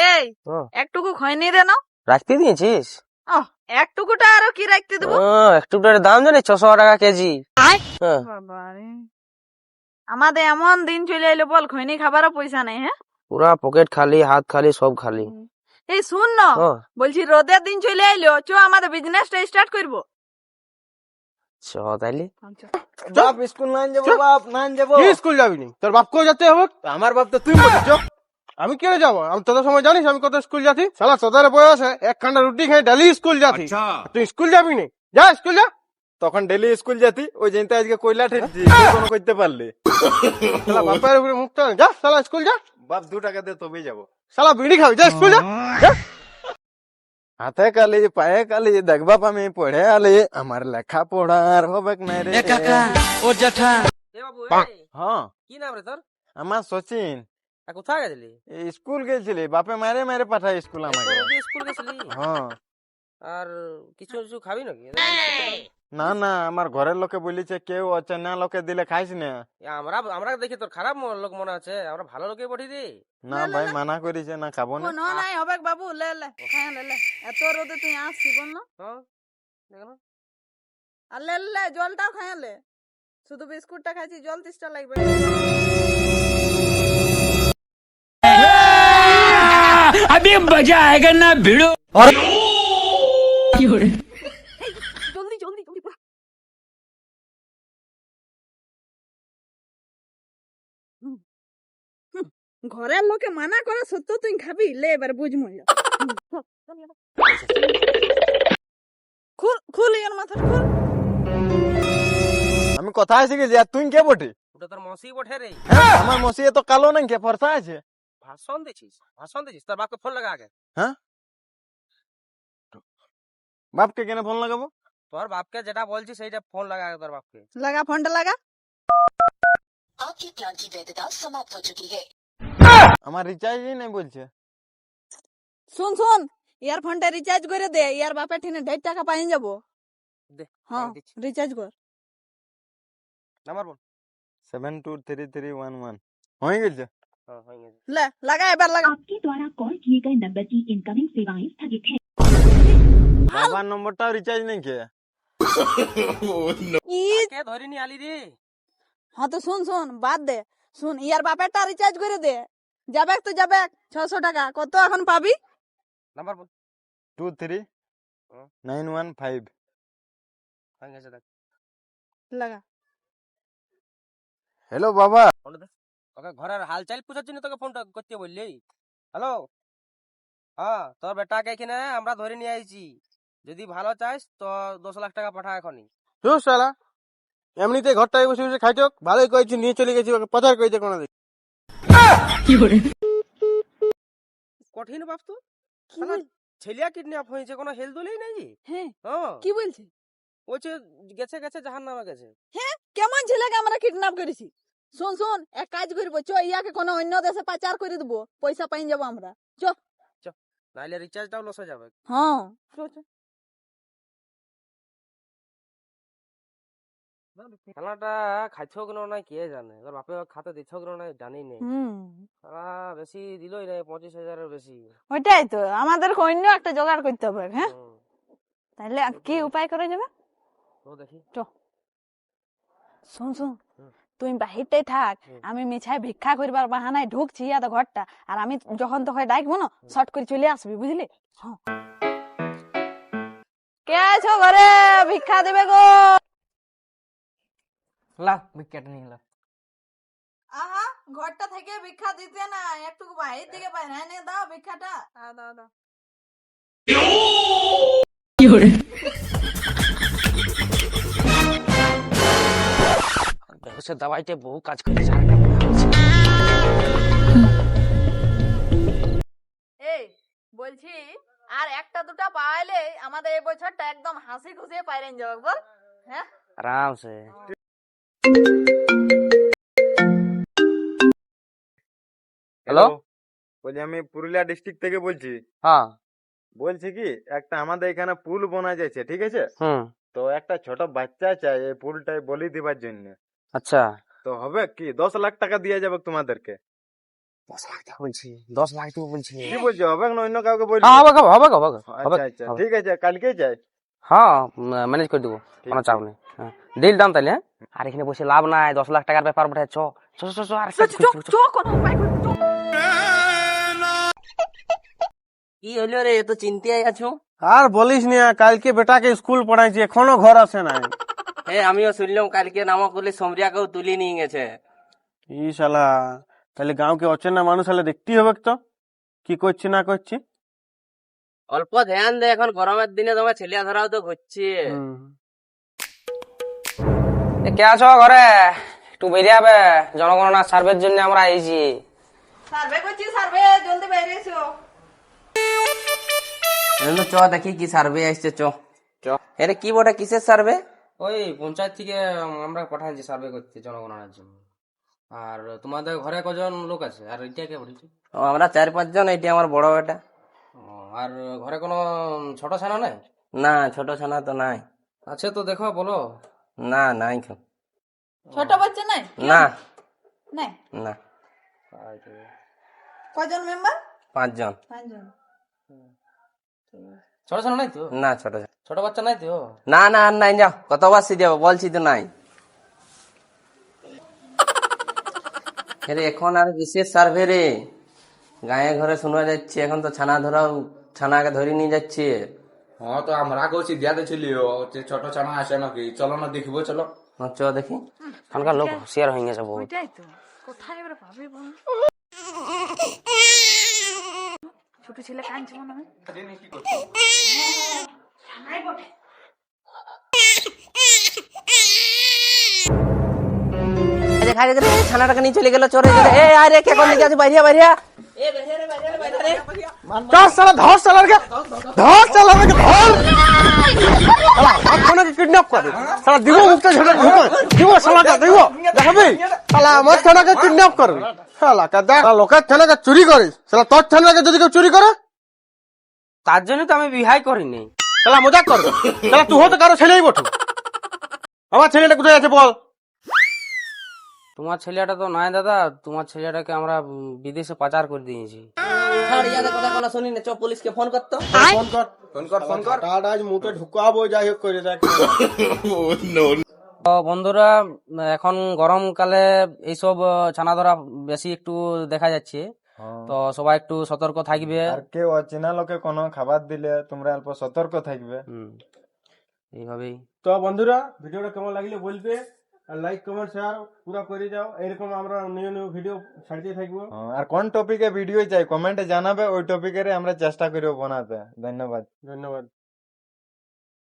এই একটুকু খয়নি রে না রাখতে দিয়েছিস? একটুকুটা আরো কি রাখতে দেবো? একটুটার দাম জানিস 600 টাকা কেজি। বাবারে, আমাদের এমন দিন চলে এলো বল খৈনি খাবারও পয়সা নেই। হ্যাঁ, পুরা পকেট খালি, হাত খালি, সব খালি। এই শুন না, বলছি রোদের দিন চলে এলো, চ আমাদের বিজনেসটা স্টার্ট করবো। চ তাইলে। বাপ স্কুল নাই যাবো, বাপ নাই যাবো। কি স্কুল যাবি নি? তোর বাপকেও যেতে হবে। আমার বাপ তো তুই বলিস। আমি কেন যাবো? আমি তোদের সময় জানিস আমি কত স্কুল যাচ্ছি? সালা তোদের বয়সে একখানা রুটি খেয়ে ডেলি স্কুল যাচ্ছি। তুই স্কুল যাবি নি? যা স্কুল যা। তখন ডেলি স্কুল যেতি, ওই জেনতে আজকে কইলা ঠেকছি কোনো করতে পারলি। শালা বাপের উপরে মুখটা যা, শালা স্কুল যা। বাপ 2 টাকা দে তবেই যাবো। শালা বিড়ি খাবি, যা স্কুল যা। হাতে কালি পায়ে কালি দেখ বাপ আমি পড়ে আলি, আমার লেখা পড়ার হবে না রে। ও জেঠা। এ বাবু, হ্যাঁ, কি নাম রে তোর? আমার সচিন। কোথায় গেছিলি? এই স্কুল গেছিলি, বাপে মারে মারে পাঠায় স্কুল আমাকে। স্কুল গেছিলি? হ্যাঁ। আর কিছু কিছু খাবি নাকি? না না, আমার ঘরের লোকে বলিছে কেউ অচেনা লোকে দিলে খাইস না। আমরা আমরা দেখি তোর খারাপ লোক মনে আছে, আমরা ভালো লোকে পাঠিয়ে দিই। না ভাই, মানা করিছে না, খাবো না। কোনো নাই হবে বাবু, লে লে হ্যাঁ লে লে, এত রোদে তুই আসছি বল না। দেখো আর লে লে জলটাও খাই লে, শুধু বিস্কুটটা খাইছি, জল 30টা লাগবে। अभी मजा आएगा ना भिड़ो। জলদি জলদি জলদি পা। ঘরের লোকে মানা করে সত্য তুই খাবি, লে এবার বুঝ মজা। খুল খুল ইয়ার মাথা খুল। আমি কোথায় শিখেছি আর তুই কে বটে? ওটা তোর মসি বটে রে। হ্যাঁ, আমার মসি তো কালো নাই, কে ফর্সা আছে? ভাষণ দিছিস? তোর বাপকে ফোন লাগা আগে। হ্যাঁ, বাপকে কেন ফোন লাগাবো? তোর বাপকে যেটা বলছিস সেইটা ফোন লাগা আগে তোর বাপকে। লাগা ফোনটা লাগা। आपके प्लान की वैधता समाप्त हो चुकी है। আমার রিচার্জই নেই বলছে। শুন শুন, ইয়ার ফোনটা রিচার্জ করে দে, ইয়ার বাপের ঠিনে 1.5 টাকা পাইন যাবো। দে, হ্যাঁ আমি দিচ্ছি। রিচার্জ কর। নাম্বার বল। 723311 হয়ে গেছে। হ্যাঁ, হয়ে গেছে। ले लगा एबार लगा। आपके द्वारा कॉल किए गए नंबर की इनकमिंग सेवाएं स्थगित है। বাবার নম্বরটাও রিচার্জ নেই কে? কে ধরিনি আলি রে। हाँ तो सुन सुन बात दे, सुन यार बापेरটা রিচার্জ করে দে, যাবে তো যাবে 600 টাকা, কত এখন পাবি? নাম্বার বল। 23915 হয়ে গেছে দেখ। লাগা। হ্যালো বাবা। ফোন দে। ওকে ঘরের হালচাল পুছার জন্য তোকে ফোনটা করতে বললি। হ্যালো, হ্যাঁ তোর বেটাকে এখানে আমরা ধরে নিয়ে আইছি, যদি ভালো চাইস তো 10 লাখ টাকা পাঠা এখনই। চুপ শালা, এমনিতে ঘরটায় বসে বসে খাইছো, ভালোই করেছি, নিয়ে চলে গেছি, ওকে পাচার করেছে কোনো দিন। কঠিন বাপ তো, ছেলিয়া কিডন্যাপ হয়েছে, কোনো হেল দলেই নাই জি। হ্যাঁ হ্যাঁ, কি বলছিস? ওছে গেছে গেছে জাহান্নামে গেছে। হ্যাঁ, কেমন ছেলেকে আমরা কিডন্যাপ করেছি? শুন শুন, এক কাজ করব, চ ইয়াকে কোনো অন্য দেশে পাচার করে দেব, পয়সা পাইন যাব আমরা। চ নাইলে রিচার্জটাও লস হয়ে যাবে। হ্যাঁ চ চ। খেলাটা খাইছ কেন নাই কে জানে, এবার বাপে খাতে দিচ্ছ কেন নাই জানি নেই। খেলা বেশি দিলই নাই, 25,000-এর বেশি। ওইটাই তো আমাদের অন্য একটা জোগাড় করতে হবে। হ্যাঁ, তাহলে কি উপায় করে যাবে? তো দেখি। শুন শুন, তুই বাহিরটাই থাক, আমি মিছাই ভিক্ষা করবার বাহানায় ঢুকছি ইয়াদ ঘরটা, আর আমি যখন তোকে ডাকবো না শর্ট করে চলে আসবি, বুঝলি? কে আছো ঘরে? ভিক্ষা দেবে গো। লা ভিক্ষাটা নিয়ে লা। আহা, ঘরটা থেকে ভিক্ষা দিতে না, একটু বাহির দিকে বাইরে এনে দাও ভিক্ষাটা। দাও দাও। বেহুশের দাওয়াইতে বহু কাজ করেছে। এই বলছি, আর একটা দুটা পাইলে আমাদের এই বছরটা একদম হাসি খুশি পাইরেন যাবে বল। হ্যাঁ, আরাম সে। হ্যালো, বলছি আমি পুরুলিয়া ডিস্ট্রিক্ট থেকে বলছি। হ্যাঁ বলছি কি, একটা আমাদের এখানে পুল বোনা যাচ্ছে, ঠিক আছে? হুম, তো একটা ছোট বাচ্চা চাই এই পুলটাই বলি দিবার জন্য। আচ্ছা। তো হবে কি, 10 লাখ টাকা দিয়ে যাবে তোমাদেরকে। 10 লাখ টাকা বলছি, 10 লাখ টাকা বলছি। কি বলছো, হবে না অন্য কাউকে বলছো? হ্যাঁ, হবে হবে হবে হবে আচ্ছা আচ্ছা ঠিক আছে, কালকেই যাই। হ্যাঁ, ম্যানেজ করে দেবো, কোনো চাপ নেই। হ্যাঁ, ডিল ডান তাহলে। হ্যাঁ, আর এখানে বসে লাভ নাই, 10 লাখ টাকার ব্যাপার বটে। চ চ চ চ, আর কি হলো রে, তো চিন্তায় আছো? আর বলিস না, কালকে বেটাকে স্কুল পড়াইছি, এখনো ঘর আসে নাই। হ্যাঁ, আমিও শুনলাম কালকে নামক করলে সমরিয়াকেও তুলে নিয়ে গেছে। ই শালা, তাহলে গাঁওকে অচেনা মানুষ হলে দেখতেই হবে তো কি করছি না করছি। অল্প ধ্যান দে, এখন গরমের দিনে তোমার ছেলিয়া ধরাও তো ঘুরছে। কে আছো ঘরে? একটু বেরিয়ে হবে, জনগণনা সার্ভের জন্য আমরা আইছি। সার্ভে করছি, সার্ভে জলদি বাইরে এসো। চ দেখি কি সার্ভে আসছে, চ চ। এরে কি বটে, কিসের সার্ভে? ওই পঞ্চায়েত থেকে আমরা পাঠাচ্ছি সার্ভে করতে জনগণনার জন্য। আর তোমাদের ঘরে কজন লোক আছে? আর এটা কে বলছি? আমরা 4-5 জন, এটি আমার বড় বেটা। আর ঘরে কোনো ছোট ছানা নাই? না, ছোট ছানা তো নাই। আছে তো দেখো, বলো। না, নাই তো। ছোট বাচ্চা নাই? না নাই। না, কয়জন মেম্বার? 5 জন। 5 জন। ছোট ছানা নাই তো? না, ছোট বাচ্চা নাই তো? না না, আর নাই, যাও, কতবার সিজাবো, বলছি তো নাই। এখন আর বিশেষ সার্ভে রে, গায়ে ঘরে শোনা যাচ্ছে এখন তো ছানা ধরাও, ছানাকে ধরে নিয়ে যাচ্ছে। হ্যাঁ তো আমরা কইছি দিয়াতে ছিল যে ছোট ছানা আসে নাকি, চলো না দেখিব, চলো। চ দেখি, এখনকার লোক হুঁশিয়ার হয়ে গেছে বহুত। ওইটাই তো, কোথায় এবার ভাবি বল। ছোট ছেলে কাঁদছে মনে হয়। ছানাটাকে নিয়ে চলে গেল, চলে গেল। এ আরে কে কোন দিকে আছে? বাইরিয়া বাইরিয়া। চল শালা, ধর শালাকে, ধর শালাকে, ধর শালা, আমার কিডন্যাপ করে শালা, দিব মুখটা ঝেড়ে ঢুকে দিব শালাকে, দিব দেখাবি শালা, আমার থানাকে কিডন্যাপ করবি শালা, কাদা লোকের থানাকে চুরি করিস শালা, তোর থানাকে যদি কেউ চুরি করে তার জন্য তো আমি বিহাই করিনি। শালা মজাক করবে শালা, তুই হয়তো কারো ছেলেই বটু। আমার ছেলেটা কোথায় আছে বল? তোমার ছেলেটা তো নাই দাদা, তোমার ছেলেটাকে আমরা বিদেশে পাচার করে দিয়েছি। কথা বলা শুনি না, চ পুলিশকে ফোন করতো। ফোন কর ফোন কর ফোন কর, আজ মুখে ঢুকাবো, যাই হোক করে দেখ। তো বন্ধুরা, এখন গরমকালে এইসব ছানা ধরা বেশি একটু দেখা যাচ্ছে, তো সবাই একটু সতর্ক থাকবে। আর কেউ অচেনা লোকে কোনো খাবার দিলে তোমরা অল্প সতর্ক থাকবে। এইভাবেই। তো বন্ধুরা, ভিডিওটা কেমন লাগলে বলবে, আর লাইক কমেন্ট শেয়ার পুরো করে যাও, এরকম আমরা নিউ নিউ ভিডিও ছাড়তে থাকবো। আর কোন টপিকে ভিডিও চাই কমেন্টে জানাবে, ওই টপিকের আমরা চেষ্টা করব বানাতে। ধন্যবাদ। ধন্যবাদ।